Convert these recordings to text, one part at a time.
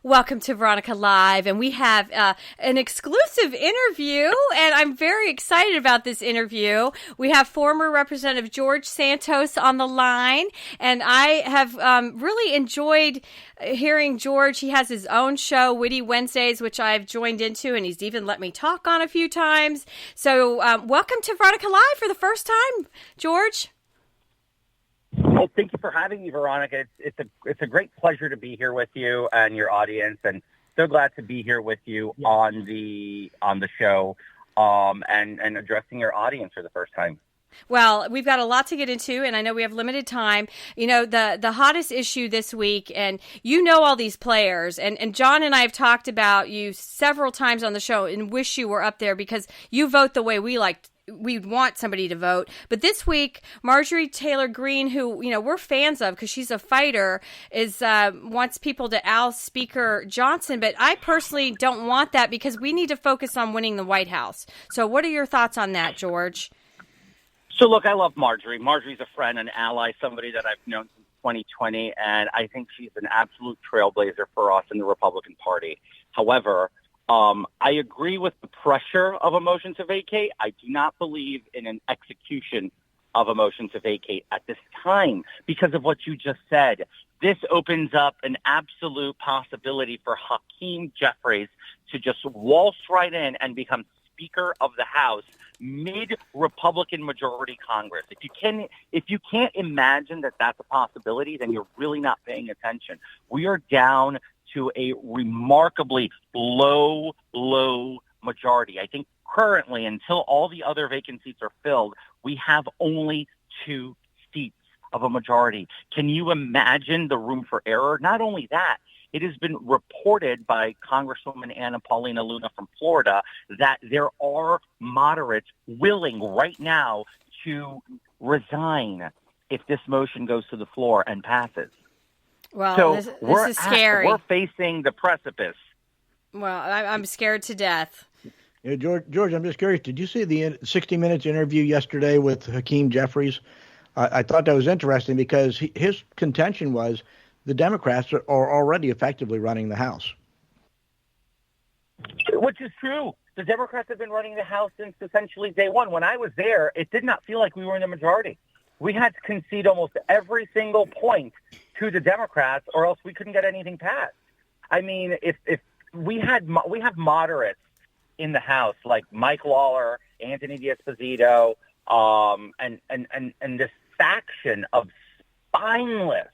Welcome to Veronica Live, and we have an exclusive interview, and I'm very excited about this interview. We have former Representative George Santos on the line, and I have really enjoyed hearing George. He has his own show, Witty Wednesdays, which I've joined into, and he's even let me talk on a few times. So welcome to Veronica Live for the first time, George. Well, thank you for having me, Veronica. It's a great pleasure to be here with you and your audience, and so glad to be here with you on the show and addressing your audience for the first time. Well, we've got a lot to get into, and I know we have limited time. You know, the hottest issue this week, and you know all these players, and John and I have talked about you several times on the show and wish you were up there because you vote the way we want somebody to vote. But this week, Marjorie Taylor Greene, who, you know, we're fans of because she's a fighter, is wants people to oust Speaker Johnson. But I personally don't want that because we need to focus on winning the White House. So what are your thoughts on that, George? So, look, I love Marjorie. Marjorie's a friend, an ally, somebody that I've known since 2020, and I think she's an absolute trailblazer for us in the Republican Party. However, I agree with the pressure of a motion to vacate. I do not believe in an execution of a motion to vacate at this time because of what you just said. This opens up an absolute possibility for Hakeem Jeffries to just waltz right in and become Speaker of the House mid-Republican majority Congress. If you can't imagine that that's a possibility, then you're really not paying attention. We are down to a remarkably low majority. I think currently, until all the other vacant seats are filled, we have only 2 seats of a majority. Can you imagine the room for error? Not only that, it has been reported by Congresswoman Anna Paulina Luna from Florida that there are moderates willing right now to resign if this motion goes to the floor and passes. Well, so this is scary. We're facing the precipice. Well, I'm scared to death. Yeah, George, I'm just curious. Did you see the 60 Minutes interview yesterday with Hakeem Jeffries? I thought that was interesting because his contention was the Democrats are already effectively running the House. Which is true. The Democrats have been running the House since essentially day one. When I was there, it did not feel like we were in the majority. We had to concede almost every single point to the Democrats, or else we couldn't get anything passed. I mean, if we have moderates in the House like Mike Lawler, Anthony D'Esposito, and this faction of spineless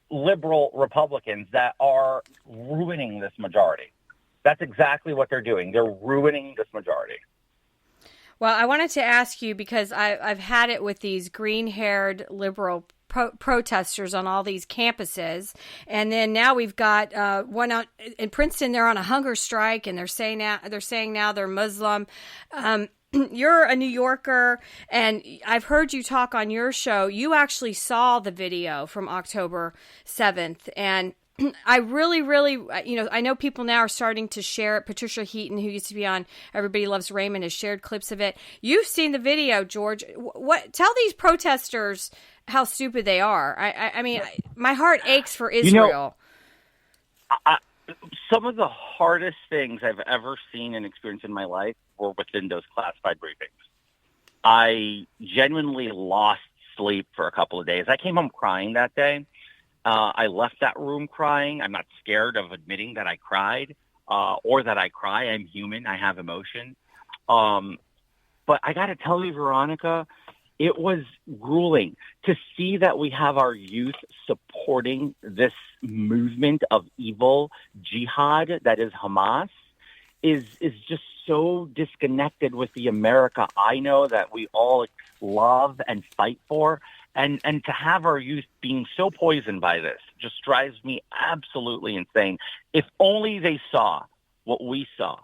liberal Republicans that are ruining this majority. That's exactly what they're doing. They're ruining this majority. Well, I wanted to ask you because I've had it with these green-haired liberal protesters on all these campuses, and then now we've got one out in Princeton. They're on a hunger strike, and they're saying now they're Muslim. You're a New Yorker, and I've heard you talk on your show. You actually saw the video from October 7th, and I really, I know people now are starting to share it. Patricia Heaton, who used to be on Everybody Loves Raymond, has shared clips of it. You've seen the video, George. Tell these protesters how stupid they are. I mean, my heart aches for Israel. Some of the hardest things I've ever seen and experienced in my life were within those classified briefings. I genuinely lost sleep for a couple of days. I came home crying that day. I left that room crying. I'm not scared of admitting that I cried or that I cry. I'm human. I have emotion. But I got to tell you, Veronica, it was grueling to see that we have our youth supporting this movement of evil jihad that is Hamas is just so disconnected with the America I know that we all love and fight for. And to have our youth being so poisoned by this just drives me absolutely insane. If only they saw what we saw.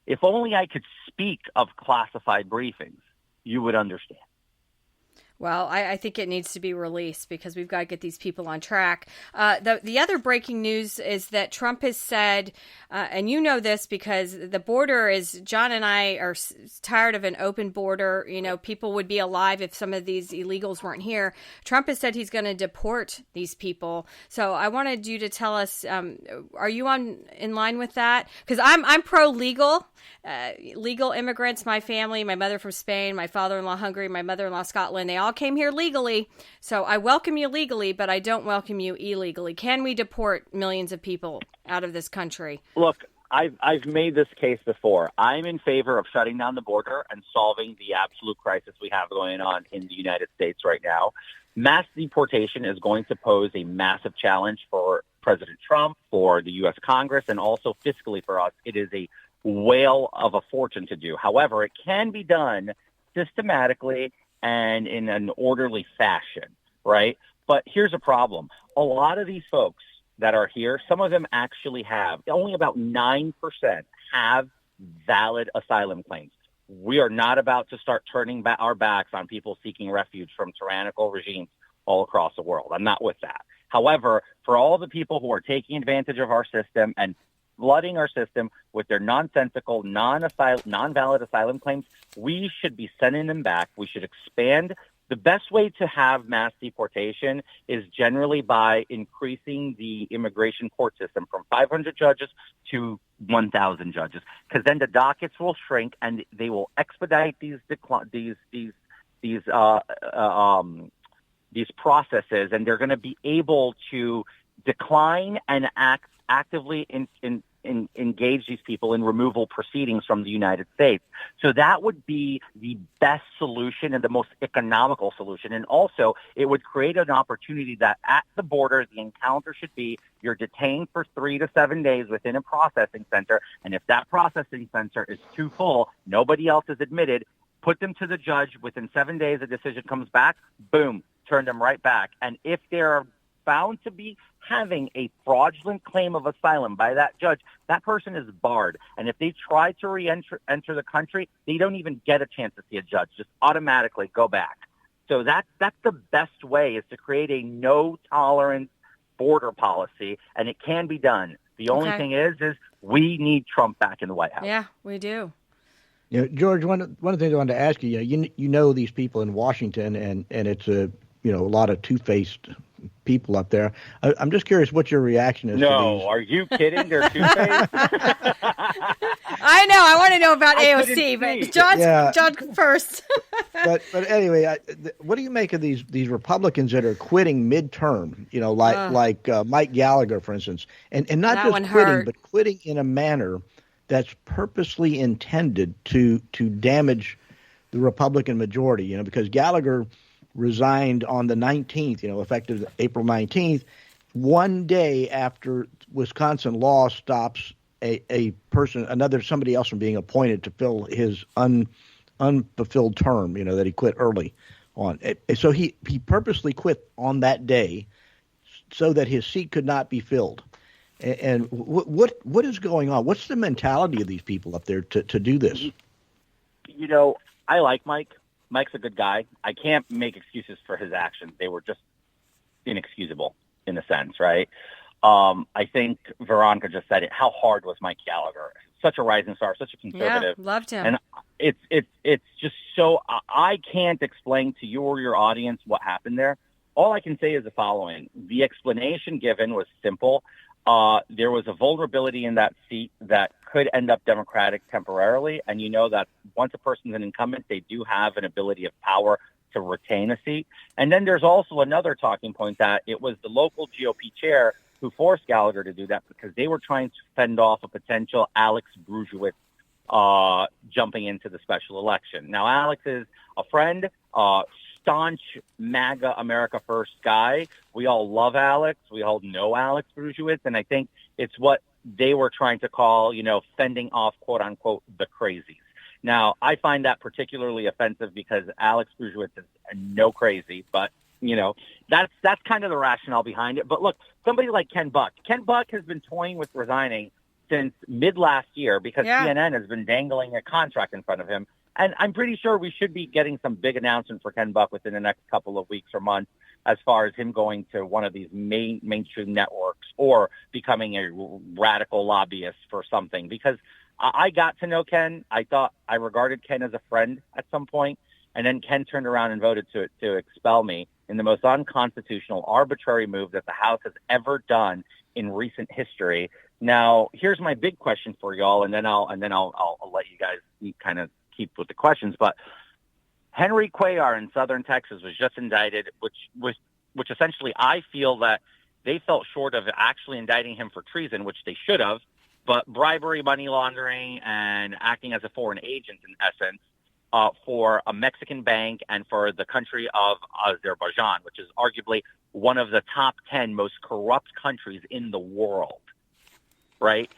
If only I could speak of classified briefings, you would understand. Well, I think it needs to be released because we've got to get these people on track. The other breaking news is that Trump has said, and you know this because the border is, John and I are tired of an open border. You know, people would be alive if some of these illegals weren't here. Trump has said he's going to deport these people. So I wanted you to tell us, are you in line with that? Because I'm pro-legal. Legal immigrants, my family, my mother from Spain, my father-in-law Hungary, my mother-in-law Scotland, they all came here legally. So I welcome you legally, but I don't welcome you illegally. Can we deport millions of people out of this country? Look, I've made this case before. I'm in favor of shutting down the border and solving the absolute crisis we have going on in the United States right now. Mass deportation is going to pose a massive challenge for President Trump, for the U.S. Congress, and also fiscally for us. It is a whale of a fortune to do. However, it can be done systematically and in an orderly fashion, right? But here's a problem. A lot of these folks that are here, some of them actually have, only about 9% have valid asylum claims. We are not about to start turning our backs on people seeking refuge from tyrannical regimes all across the world. I'm not with that. However, for all the people who are taking advantage of our system and flooding our system with their nonsensical, non-valid asylum claims, we should be sending them back. We should expand. The best way to have mass deportation is generally by increasing the immigration court system from 500 judges to 1,000 judges, because then the dockets will shrink and they will expedite these processes, and they're going to be able to decline and actively engage these people in removal proceedings from the United States. So that would be the best solution and the most economical solution. And also, it would create an opportunity that at the border, the encounter should be you're detained for 3 to 7 days within a processing center. And if that processing center is too full, nobody else is admitted, put them to the judge. Within 7 days, a decision comes back, boom, turn them right back. And if they're found to be having a fraudulent claim of asylum by that judge, that person is barred. And if they try to enter the country, they don't even get a chance to see a judge, just automatically go back. So that's the best way, is to create a no-tolerance border policy, and it can be done. The only thing is we need Trump back in the White House. Yeah, we do. You know, George, one of the things I wanted to ask you, you know these people in Washington, and it's a lot of two-faced people up there. I'm just curious what your reaction is to these. Are you kidding? They're two-faced? I know. I want to know about AOC, but John first. but anyway, what do you make of these Republicans that are quitting midterm? You know, like Mike Gallagher, for instance, and not that just quitting, but quitting in a manner that's purposely intended to damage the Republican majority. You know, because Gallagher resigned on the 19th, effective April 19th, one day after Wisconsin law stops somebody else from being appointed to fill his unfulfilled term, that he quit early on. So he purposely quit on that day so that his seat could not be filled. And what is going on? What's the mentality of these people up there to do this? I like Mike. Mike's a good guy. I can't make excuses for his actions. They were just inexcusable in a sense, right? I think Veronica just said it. How hard was Mike Gallagher? Such a rising star, such a conservative. Yeah, loved him. And it's just so I can't explain to you or your audience what happened there. All I can say is the following. The explanation given was simple. There was a vulnerability in that seat that could end up Democratic temporarily. And you know that once a person's an incumbent, they do have an ability of power to retain a seat. And then there's also another talking point that it was the local GOP chair who forced Gallagher to do that because they were trying to fend off a potential Alex Brusiewicz jumping into the special election. Now, Alex is a friend, staunch MAGA America First guy. We all love Alex. We all know Alex Brusiewicz. And I think it's what they were trying to call, fending off, quote unquote, the crazies. Now, I find that particularly offensive because Alex Brusiewicz is no crazy, but, that's kind of the rationale behind it. But look, somebody like Ken Buck has been toying with resigning since mid last year because CNN has been dangling a contract in front of him. And I'm pretty sure we should be getting some big announcement for Ken Buck within the next couple of weeks or months as far as him going to one of these mainstream networks or becoming a radical lobbyist for something. Because I got to know Ken. I regarded Ken as a friend at some point, and then Ken turned around and voted to expel me in the most unconstitutional, arbitrary move that the House has ever done in recent history. Now, here's my big question for y'all, and then I'll let you guys kind of keep with the questions. But Henry Cuellar in Southern Texas was just indicted, which essentially I feel that they fell short of actually indicting him for treason, which they should have, but bribery, money laundering, and acting as a foreign agent in essence for a Mexican bank and for the country of Azerbaijan, which is arguably one of the top 10 most corrupt countries in the world, right?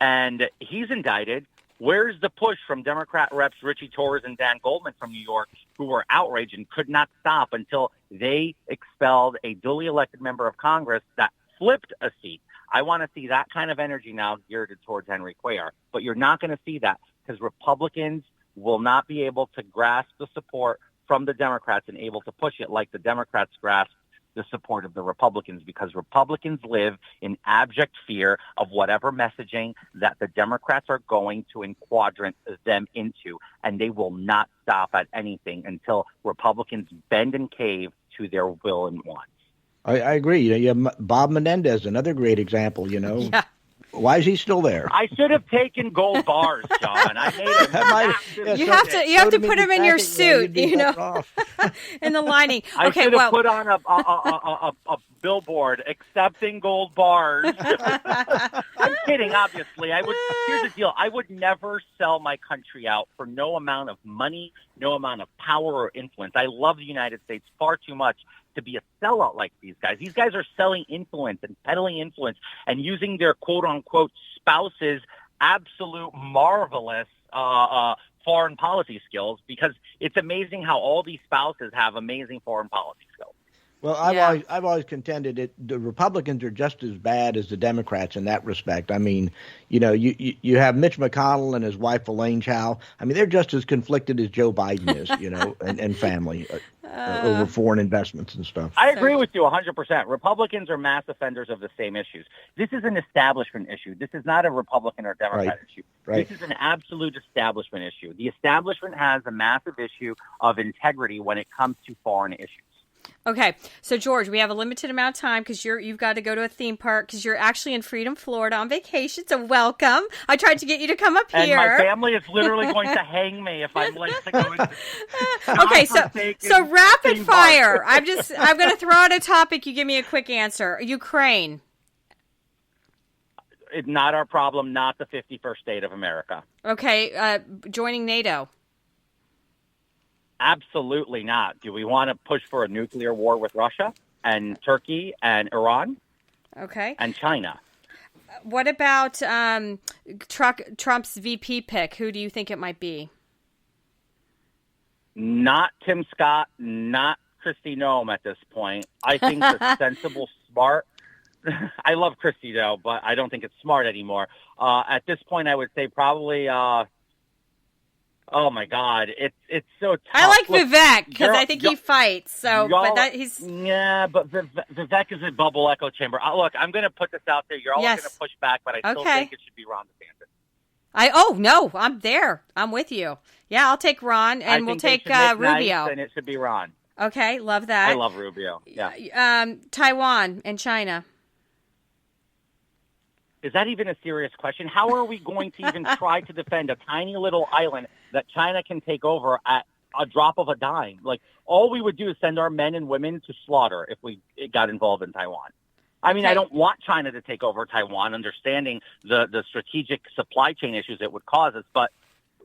And he's indicted. Where's the push from Democrat reps Richie Torres and Dan Goldman from New York, who were outraged and could not stop until they expelled a duly elected member of Congress that flipped a seat? I want to see that kind of energy now geared towards Henry Cuellar. But you're not going to see that because Republicans will not be able to grasp the support from the Democrats and able to push it like the Democrats grasp the support of the Republicans, because Republicans live in abject fear of whatever messaging that the Democrats are going to enquadrant them into, and they will not stop at anything until Republicans bend and cave to their will and wants. I agree. You have Bob Menendez, another great example. Yeah. Why is he still there? I should have taken gold bars, John. I made it. You have to put him in your suit, in the lining. I should have put on a billboard accepting gold bars. I'm kidding, obviously. Here's the deal. I would never sell my country out for no amount of money, no amount of power or influence. I love the United States far too much to be a sellout like these guys. These guys are selling influence and peddling influence and using their quote-unquote spouses' absolute marvelous foreign policy skills, because it's amazing how all these spouses have amazing foreign policy skills. Well, I've always contended the Republicans are just as bad as the Democrats in that respect. I mean, you have Mitch McConnell and his wife Elaine Chao. I mean, they're just as conflicted as Joe Biden is, and family over foreign investments and stuff. I agree with you 100%. Republicans are mass offenders of the same issues. This is an establishment issue. This is not a Republican or Democrat issue. Right. This is an absolute establishment issue. The establishment has a massive issue of integrity when it comes to foreign issues. Okay, so George, we have a limited amount of time because you've got to go to a theme park because you're actually in Freedom, Florida on vacation. So welcome. I tried to get you to come up here. And my family is literally going to hang me if I'm late to go. Okay, so rapid fire. I'm going to throw out a topic. You give me a quick answer. Ukraine. It's not our problem. Not the 51st state of America. Okay, joining NATO. Absolutely not. Do we want to push for a nuclear war with Russia and Turkey and Iran? Okay. And China? What about Trump's VP pick? Who do you think it might be? Not Tim Scott, not Kristi Noem at this point. I think the sensible, smart. I love Kristi, though, but I don't think it's smart anymore. At this point, I would say probably... oh my God, it's so tough. I like Vivek because I think he fights. So, but he's but Vivek is a bubble echo chamber. Look, I'm going to put this out there. You're all going to push back, but I still think it should be Ron DeSantis. I'm there. I'm with you. Yeah, I'll take Ron, and we'll take Rubio. Nice, and it should be Ron. Okay, love that. I love Rubio. Yeah. Taiwan and China. Is that even a serious question? How are we going to even try to defend a tiny little island that China can take over at a drop of a dime? Like, all we would do is send our men and women to slaughter if we got involved in Taiwan. I mean, I don't want China to take over Taiwan, understanding the strategic supply chain issues it would cause us, but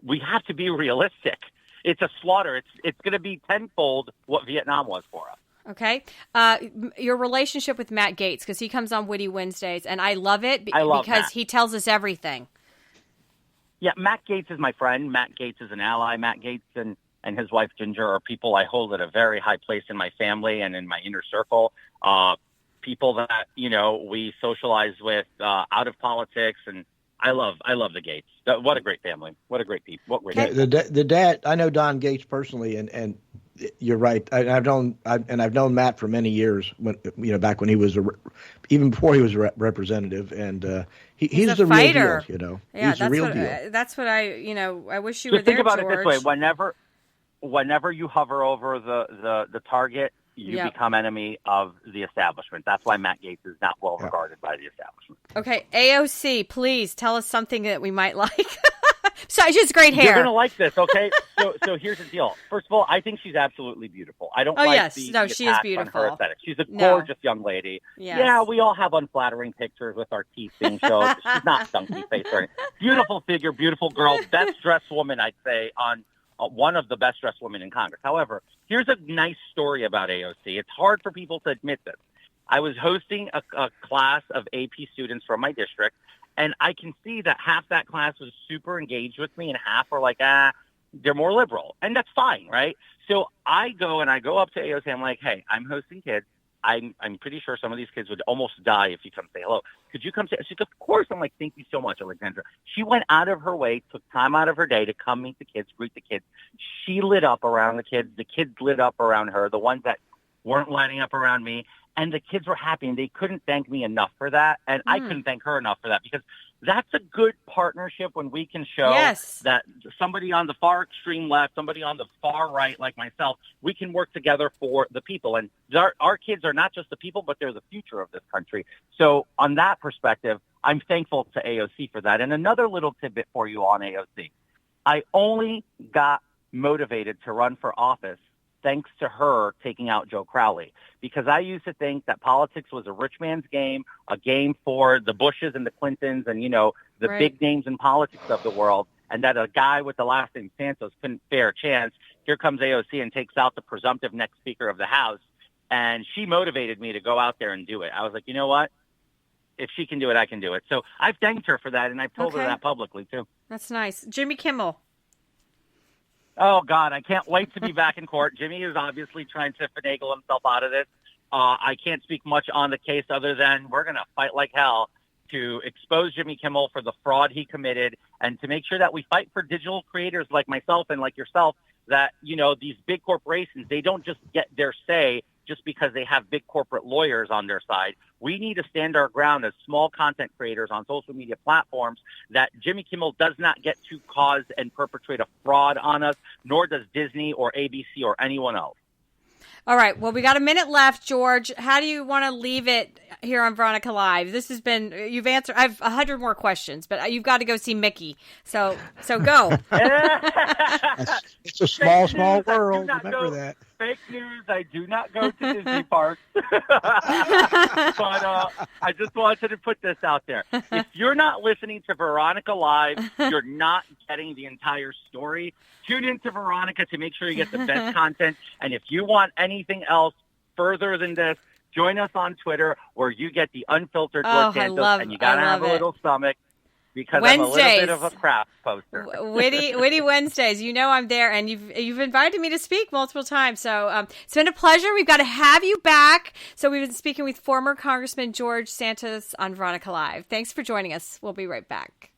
we have to be realistic. It's a slaughter. It's going to be tenfold what Vietnam was for us. Okay. Your relationship with Matt Gaetz, because he comes on Witty Wednesdays, and I love it because Matt. He tells us everything. Yeah, Matt Gaetz is my friend. Matt Gaetz is an ally. Matt Gaetz and his wife Ginger are people I hold at a very high place in my family and in my inner circle. People that, we socialize with out of politics. And I love the Gaetz. What a great family. What a great people. What great people. The dad. I know Don Gaetz personally, and you're right. I've known Matt for many years. When back when he was even before he was a representative, and he's the fighter. Real deal. Yeah, he's the real deal. That's what I wish you were Just there, think about George. it this way: whenever you hover over the target, you become enemy of the establishment. That's why Matt Gaetz is not well regarded by the establishment. Okay, AOC, please tell us something that we might like. So she has great hair. You're gonna like this, okay? So here's the deal. First of all, I think she's absolutely beautiful. I don't like she is beautiful. On her aesthetic. She's a gorgeous young lady. Yes. Yeah, we all have unflattering pictures with our teeth being showed. She's not stunky face or anything. Beautiful figure, beautiful girl, best dressed woman, I'd say, on one of the best dressed women in Congress. However, here's a nice story about AOC. It's hard for people to admit this. I was hosting a class of AP students from my district, and I can see that half that class was super engaged with me and half were like, they're more liberal. And that's fine, right? So I go up to AOC. I'm like, hey, I'm hosting kids. I'm pretty sure some of these kids would almost die if you come say hello. Could you come say? She's like, of course. I'm like, thank you so much, Alexandra. She went out of her way, took time out of her day to come meet the kids, greet the kids. She lit up around the kids. The kids lit up around her, the ones that weren't lighting up around me. And the kids were happy, and they couldn't thank me enough for that. And I couldn't thank her enough for that, because that's a good partnership when we can show that somebody on the far extreme left, somebody on the far right, like myself, we can work together for the people. And our kids are not just the people, but they're the future of this country. So on that perspective, I'm thankful to AOC for that. And another little tidbit for you on AOC. I only got motivated to run for office thanks to her taking out Joe Crowley, because I used to think that politics was a rich man's game, a game for the Bushes and the Clintons and, the big names in politics of the world, and that a guy with the last name Santos couldn't fare a chance. Here comes AOC and takes out the presumptive next Speaker of the House, and she motivated me to go out there and do it. I was like, you know what? If she can do it, I can do it. So I've thanked her for that, and I've told her that publicly, too. That's nice. Jimmy Kimmel. Oh, God, I can't wait to be back in court. Jimmy is obviously trying to finagle himself out of this. I can't speak much on the case other than we're going to fight like hell to expose Jimmy Kimmel for the fraud he committed and to make sure that we fight for digital creators like myself and like yourself, that, these big corporations, they don't just get their say just because they have big corporate lawyers on their side. We need to stand our ground as small content creators on social media platforms, that Jimmy Kimmel does not get to cause and perpetrate a fraud on us, nor does Disney or ABC or anyone else. All right. Well, we got a minute left, George. How do you want to leave it here on Veronica Live? This has been, you've answered, I have 100 more questions, but you've got to go see Mickey. So go. It's a small world. Remember that. Fake news. I do not go to Disney parks. But I just wanted to put this out there. If you're not listening to Veronica Live, you're not getting the entire story. Tune into Veronica to make sure you get the best content. And if you want anything else further than this, join us on Twitter, where you get the unfiltered George Santos, and you got to have a little stomach, because Wednesdays. I'm a little bit of a craft poster. Witty Wednesdays. I'm there, and you've invited me to speak multiple times. So it's been a pleasure. We've got to have you back. So we've been speaking with former Congressman George Santos on Veronica Live. Thanks for joining us. We'll be right back.